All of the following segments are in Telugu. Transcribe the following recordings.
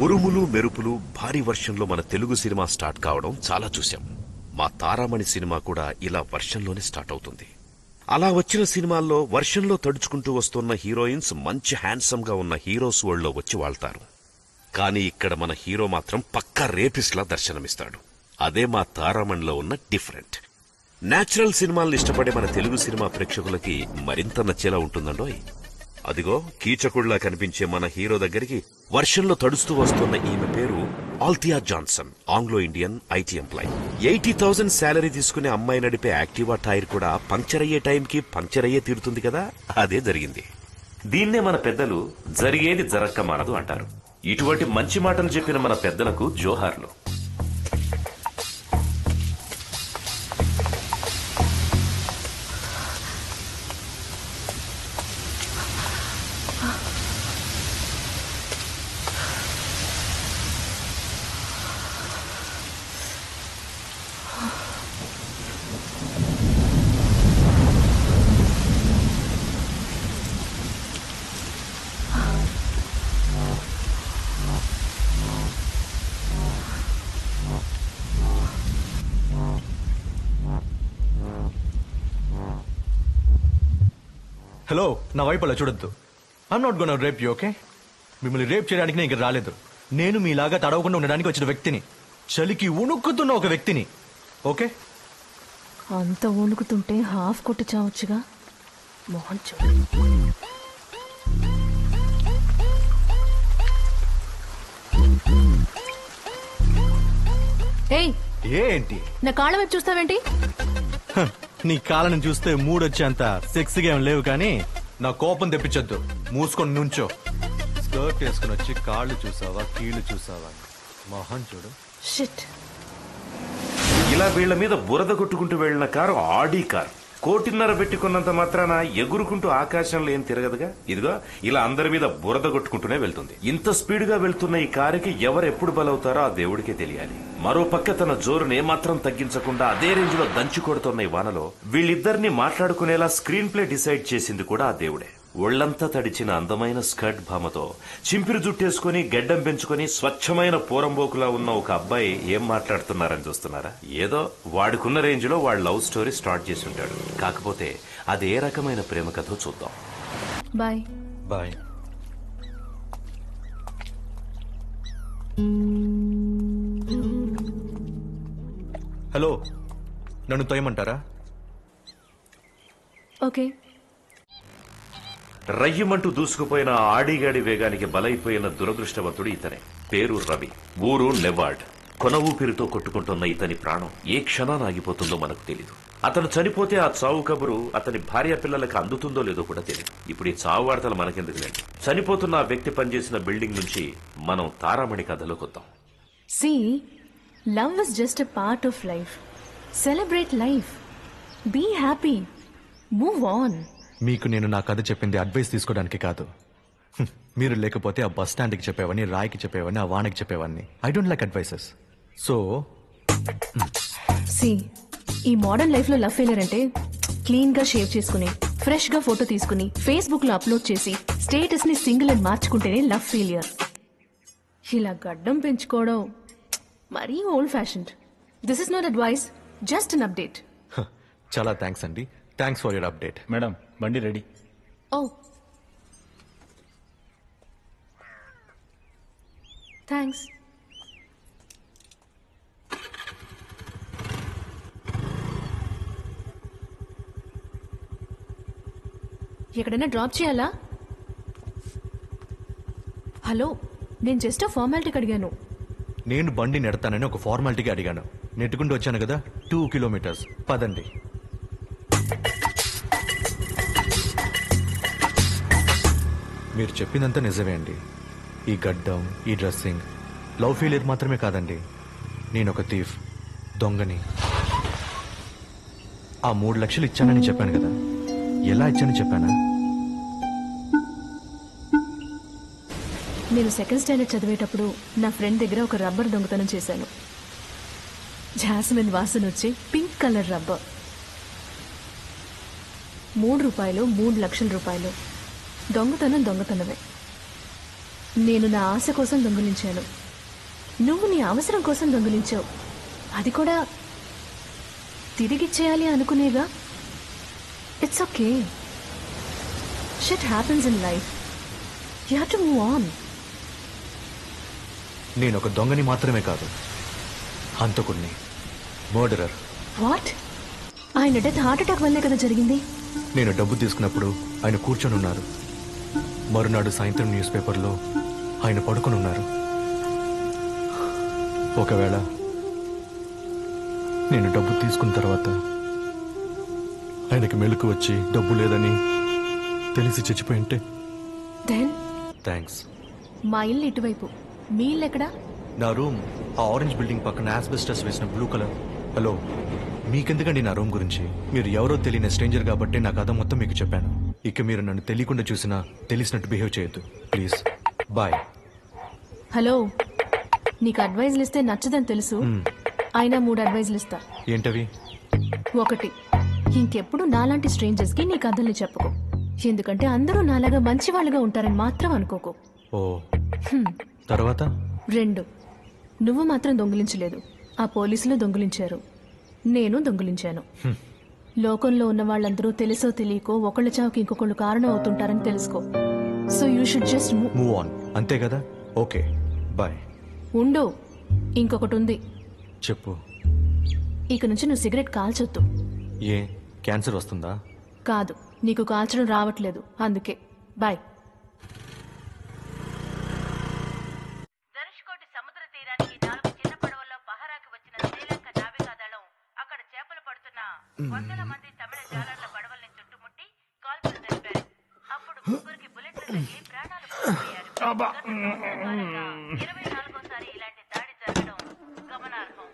ఉరుములు మెరుపులు భారీ వర్షంలో మన తెలుగు సినిమా స్టార్ట్ కావడం చాలా చూశాం. మా తారామణి సినిమా కూడా ఇలా వర్షంలోనే స్టార్ట్ అవుతుంది. అలా వచ్చిన సినిమాల్లో వర్షంలో తడుచుకుంటూ వస్తున్న హీరోయిన్స్ మంచి హ్యాండ్సమ్ గా ఉన్న హీరోస్ వరల్డ్ లో వచ్చి వాళ్తారు. కానీ ఇక్కడ మన హీరో మాత్రం పక్కా రేపిస్ట్ లా దర్శనమిస్తాడు. అదే మా తారామణిలో ఉన్న డిఫరెంట్. నేచురల్ సినిమాలను ఇష్టపడే మన తెలుగు సినిమా ప్రేక్షకులకి మరింత నచ్చేలా ఉంటుందండోయ్. అదిగో కీచకుడిలా కనిపించే మన హీరో దగ్గరికి వర్షంలో తడుస్తూ వస్తున్న ఈమె పేరు Althea Johnson. Anglo Indian IT employee. 80,000 salary తీసుకునే అమ్మాయి నడిపే యాక్టివా టైర్ కూడా పంక్చర్ అయ్యే టైంకి పంక్చర్ అయ్యే తీరుతుంది కదా, అదే జరిగింది. దీన్నే మన పెద్దలు జరిగేది జరక్క మానదు అంటారు. ఇటువంటి మంచి మాటలు చెప్పిన మన పెద్దలకు జోహార్లు. హలో, నా వైపు అలా చూడొద్దు. I'm not gonna rape you, okay? మిమ్మల్ని రేప్ చేయడానికి నేను ఇక్కడ రాలేదు. నేను మీలాగా తడవకుండా ఉండడానికి వచ్చిన వ్యక్తిని, చలికి ఉణుక్కుతున్న ఒక వ్యక్తిని, ఓకే? అంత వణుకుతుంటే హాఫ్ కొట్టి చావచ్చుగా. మోహన్ చూడు. ఏంటి నా కాళ్ళ వైపు చూస్తావేంటి? నీ కాళ్ళని చూస్తే మూడొచ్చేంత సెక్స్గా ఏం లేవు, కానీ నా కోపం తెప్పించొద్దు. మూసుకొని నుంచో. స్కర్ట్ వేసుకుని వచ్చి కాళ్ళు చూసావా, కీళ్లు చూసావా? మోహన్ చూడు. షిట్. ఇలా వీళ్ల మీద బురద కొట్టుకుంటూ వెళ్లిన కారు ఆడి కార్. 1.5 పెట్టుకున్నంత మాత్రాన ఎగురుకుంటూ ఆకాశంలో ఏం తిరగదుగా. ఇదిగో ఇలా అందరి మీద బురద కొట్టుకుంటూనే వెళ్తుంది. ఇంత స్పీడ్ గా వెళ్తున్న ఈ కారుకి ఎవరెప్పుడు బలవుతారో ఆ దేవుడికే తెలియాలి. మరో పక్క తన జోరును ఏమాత్రం తగ్గించకుండా అదే రేంజ్ లో దంచి కొడుతున్న ఈ వానలో వీళ్ళిద్దరిని మాట్లాడుకునేలా స్క్రీన్ ప్లే డిసైడ్ చేసింది కూడా ఆ దేవుడే. ఒళ్లంతా తడిచిన అందమైన స్కర్ట్ భామతో చింపిరి జుట్టేసుకుని గెడ్డం పెంచుకుని స్వచ్ఛమైన పోరంబోకులా ఉన్న ఒక అబ్బాయి ఏం మాట్లాడుతున్నారని చూస్తున్నారా? ఏదో వాడుకున్న రేంజ్ లో వాడు లవ్ స్టోరీ స్టార్ట్ చేసి ఉంటాడు. కాకపోతే అది ఏ రకమైన ప్రేమ కథో చూద్దాం. Bye bye. హలో, నన్ను తోయమంటారా? ఓకే. రయ్యమంటూ దూసుకుపోయిన ఆడిగాడి వేగానికి బలైపోయిన దురదృష్టవంతుడు ఇతనే. పేరు రవి, ఊరు నెవార్డ్. కొన ఊపిరితో కొట్టుకుంటున్న ఇతని ప్రాణం ఏ క్షణాన ఆగిపోతుందో మనకు తెలీదు. అతను చనిపోతే ఆ చావు కబురు అతని భార్య పిల్లలకు అందుతుందో లేదో కూడా తెలియదు. ఇప్పుడు ఈ చావు వార్తలు మనకెందుకులేండి. చనిపోతున్న ఆ వ్యక్తి పనిచేసిన బిల్డింగ్ నుంచి మనం తారామణి కథలోకి వద్దాం. See, love is just a part of life. Celebrate life. Be happy. Move on. మీకు నేను నా కథ చెప్పింది అడ్వైస్ తీసుకోవడానికి కాదు. మీరు లేకపోతే ఆ బస్ స్టాండ్కి చెప్పేవాడిని, రాయికి చెప్పేవాడిని, ఆ వానకి చెప్పేవాడిని. I don't like advices. So See, ఈ మోడర్న్ లైఫ్ లో లవ్ ఫెయిలియర్ అంటే క్లీన్ గా షేవ్ చేసుకుని, ఫ్రెష్ గా ఫోటో తీసుకుని, ఫేస్బుక్ లో అప్లోడ్ చేసి, స్టేటస్ ని సింగిల్ అని మార్చుకుంటేనే లవ్ ఫెయిలియర్. ఇలా గడ్డం పెంచుకోవడం మరీ old fashioned. This is not advice, just an update. చాలా థ్యాంక్స్ అండి. Thanks for your update. Madam, బండి రెడీ. ఓ, థ్యాంక్స్. ఎక్కడైనా డ్రాప్ చేయాలా? హలో, నేను జస్ట్ ఫార్మాలిటీకి అడిగాను. నేను బండి నెడతానని ఒక ఫార్మాలిటీగా అడిగాను. నెట్టుకుంటూ వచ్చాను కదా, 2 కిలోమీటర్స్. పదండి. మీరు చెప్పిందంతా నిజమే అండి. ఈ గడ్డం, ఈ డ్రెస్సింగ్ లవ్ ఫెయిలియర్ మాత్రమే కాదండి. నేను ఒక థీఫ్, దొంగని. ఆ 3 లక్షలు ఇచ్చానని చెప్పాను కదా, ఎలా ఇచ్చానని చెప్పానా? నేను సెకండ్ స్టాండర్డ్ చదివేటప్పుడు నా ఫ్రెండ్ దగ్గర ఒక రబ్బర్ దొంగతనం చేశాను. జాస్మిన్ వాసన వచ్చి పింక్ కలర్ రబ్బర్. 3 రూపాయలు, 3 లక్షల రూపాయలు. దొంగతనం దొంగతనమే. నేను నా ఆశ కోసం దొంగిలించాను, నువ్వు నీ అవసరం కోసం దొంగిలించావు. అది కూడా తిరిగిచ్చేయాలి అనుకునేగా. It's okay, shit happens in life, you have to move on. నేను ఒక దొంగని మాత్రమే కాదు, హంతకుడిని, మర్డరర్. వాట్? ఆయన డెత్ హార్ట్ అటాక్ వల్లే కదా జరిగింది. నేను డబ్బు తీసుకున్నప్పుడు ఆయన కూర్చొని ఉన్నారు. మరునాడు సాయంత్రం న్యూస్ పేపర్లో ఆయన పడుకొని ఉన్నారు. ఒకవేళ నేను డబ్బు తీసుకున్న తర్వాత ఆయనకి మెలకు వచ్చి డబ్బు లేదని తెలిసి చచ్చిపోయింటే? Then thanks. మా ఇల్లు ఇటువైపు, మీ ఇల్లు ఎక్కడా? నా రూమ్ ఆ ఆరెంజ్ బిల్డింగ్ పక్కన యాస్బెస్టస్ వేసిన బ్లూ కలర్. హలో, మీకెందుకండి నా రూమ్ గురించి? మీరు ఎవరో తెలియని స్ట్రేంజర్ కాబట్టి నా కథ మొత్తం మీకు చెప్పాను. ఇక మీరు నన్ను తెలియకుండా చూసినా తెలిసినట్టు బిహేవ్ చేయొద్దు ప్లీజ్. బాయ్. హలో, నీకు అడ్వైజ్లు ఇస్తే నచ్చదని తెలుసు, అయినా 3 అడ్వైజ్లు ఇస్తా. ఏంటవి? 1, ఇంకెప్పుడు నాలాంటి స్ట్రేంజర్స్ కి నీ కథల్ని చెప్పుకో. ఎందుకంటే అందరూ నాలాగా మంచి వాళ్ళుగా ఉంటారని మాత్రం అనుకోకు. ఓ, తర్వాత? 2, నువ్వు మాత్రం దొంగిలించలేదు, ఆ పోలీసులు దొంగిలించారు, నేను దొంగిలించాను. లోకంలో ఉన్న వాళ్ళందరూ తెలుసో తెలియకో ఒకళ్ళ చావుకి ఇంకొకళ్ళు కారణం అవుతుంటారని తెలుసుకో. So you should just move on, అంతే కదా? Okay, bye. ఉండు, ఇంకొకటి ఉంది. చెప్పు. ఇక నుంచి నువ్వు సిగరెట్ కాల్చొద్దు. ఏ క్యాన్సర్ వస్తుందా? కాదు, నీకు కాల్చడం రావట్లేదు, అందుకే. బాయ్. ధనుష్కోటి సముద్ర తీరానికి 4 చిన్న పడవల్లో పహరాకి వచ్చిన శ్రీలంక నావికాదళం అక్కడ చేపలు పడుతున్న వందల మంది తమిళ జాలర్ల పడవల్ని చుట్టుముట్టి కాల్పులు జరిపారు. అప్పుడు 3 బుల్లెట్లు తగిలి ప్రాణాలు కోల్పోయారు. గత సంవత్సర కాలంగా 24సారి ఇలాంటి దాడి జరగడం గమనార్హం.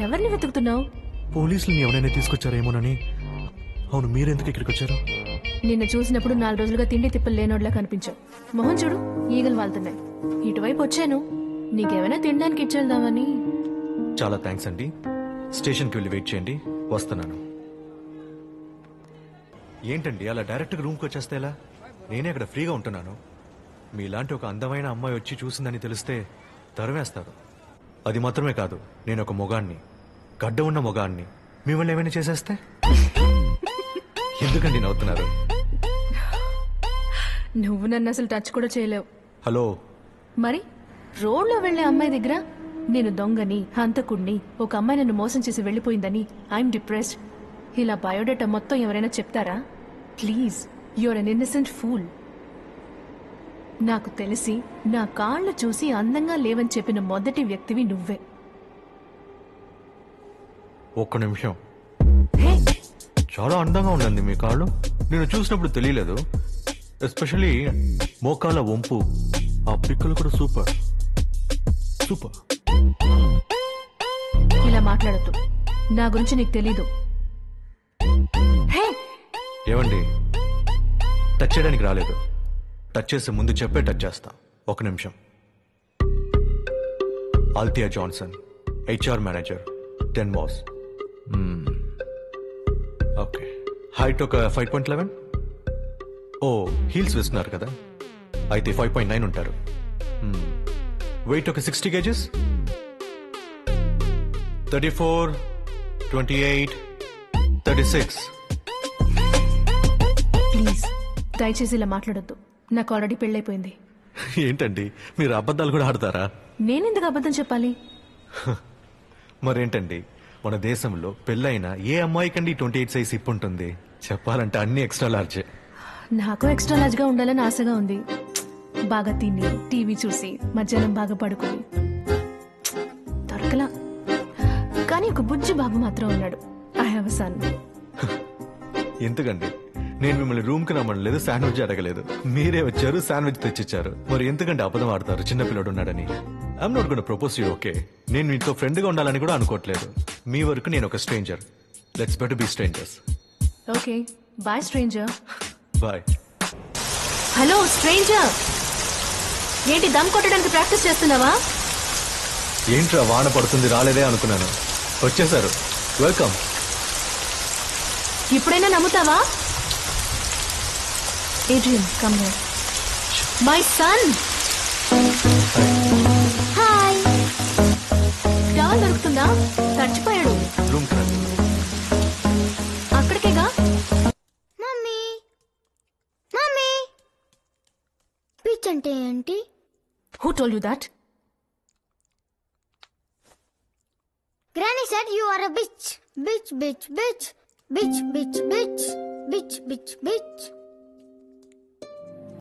ఎవరిని వెతుకుతున్నావు? పోలీసులు ఎవరైనా తీసుకొచ్చారేమోనని. అవును, మీరెందుకు ఇక్కడికి వచ్చారు? నిన్ను చూసినప్పుడు 4 రోజులుగా తిండి తిప్పలు లేనోడ్లా కనిపించావు. మొహం చూడు, ఈగలు వాళ్తున్నాయి. ఇటువైపు వచ్చాను, నీకేమైనా తినడానికి ఇచ్చేద్దామని. చాలా థ్యాంక్స్ అండి. స్టేషన్కి వెళ్ళి వెయిట్ చేయండి, వస్తున్నాను. ఏంటండి అలా డైరెక్ట్గా రూమ్కి వచ్చేస్తే ఎలా? నేనే అక్కడ ఫ్రీగా ఉంటున్నాను. మీలాంటి ఒక అందమైన అమ్మాయి వచ్చి చూసిందని తెలిస్తే తరివేస్తారు. అది మాత్రమే కాదు, నేను ఒక మొగాన్ని, గడ్డ ఉన్న మొగాన్ని. మిమ్మల్ని ఏమైనా చేసేస్తే? ఎందుకండి నవ్వుతున్నారు? నువ్వు నన్ను అసలు టచ్ కూడా చేయలేవు. హలో, మరి రోడ్లో వెళ్లే అమ్మాయి దగ్గర నేను దొంగని, హంతకుడిని, ఒక అమ్మాయి నన్ను మోసం చేసి వెళ్లిపోయిందని, ఐఎమ్ డిప్రెస్డ్, ఇలా బయోడేటా మొత్తం ఎవరైనా చెప్తారా? Please, you're an innocent fool. నాకు తెలిసి నా కాళ్ళు చూసి అందంగా లేవని చెప్పిన మొదటి వ్యక్తివి నువ్వే. ఒక్క నిమిషం. హే, చాలా అందంగా ఉండండి మీ కాళ్ళు. నేను చూసినప్పుడు తెలియలేదు. ఎస్పెషల్లీ మోకాల వంపు, ఆ పిక్కలు కూడా సూపర్ సూపర్. ఇలా మాట్లాడద్దు, నా గురించి నీకు తెలీదు. హే, ఏమండి, టచ్ చేయడానికి రాలేదు. టచ్ చేసే ముందు చెప్పే టచ్ చేస్తా. ఒక నిమిషం. Althea Johnson, HR manager, 10 boss. Okay, height ఒక 5.11. ఓ, హీల్స్ వేస్తున్నారు కదా, అయితే 5.9 ఉంటారు. వెయిట్ ఒక 60 kgs. 34, 28, 36. ప్లీజ్ దయచేసి ఇలా మాట్లాడొద్దు, నాకు ఆల్రెడీ పెళ్ళైపోయింది. ఏంటండి మీరు అబద్ధాలు కూడా ఆడతారా? నేనెందుకు అబద్ధం చెప్పాలి? మరేంటండి, మన దేశంలో పెళ్ళైన ఏ అమ్మాయికండి 28 సైజ్ హిప్ ఉంటుంది? చెప్పాలంటే అన్ని ఎక్స్ట్రా లార్జే. నాకు ఎక్స్ట్రా లార్జ్ గా ఉండాలని ఆశగా ఉంది. బాగా తిని, టీవీ చూసి, మధ్యాహ్నం బాగా పడుకుని. దొరకలా. కానీ ఒక బుజ్జి బాబు మాత్రం ఉన్నాడు. I have a son. ఎందుకండి, నేను మిమ్మల్ని రూమ్ కి రమ్మనలేదు, శాండ్విచ్ అడగలేదు. మీరే వచ్చారు, శాండ్విచ్ తెచ్చిచ్చారు. మరి ఎందుకంటే అబద్ధం ఆడతారు చిన్నపిల్లడు ఉన్నాడని? I'm not gonna propose you, okay? నేను మీతో ఫ్రెండ్ గా ఉండాలని కూడా అనుకోవట్లేదు. మీ వరకు నేను ఒక stranger. Let's better be strangers. Okay, bye stranger. Bye. Hello stranger, ఏంటి దమ్ కొట్టడానికి ప్రాక్టీస్ చేస్తున్నావా? ఏంట్రా వాన పడుతుంది రాలేదే అనుకున్నాను, వచ్చేసారు. వెల్కమ్. ఇప్పుడైనా నమ్ముతావా? Adrien, come here. My son. Hi. Towel దొరుకుతుందా? తడిచిపోయాడు. రూమ్ కి. అక్కడికేగా. మమ్మీ మమ్మీ పిచ్ అంటే ఏంటి? Who told you that? Granny said you are a bitch. Bitch, bitch, bitch. Bitch, bitch, bitch. Bitch, bitch, bitch.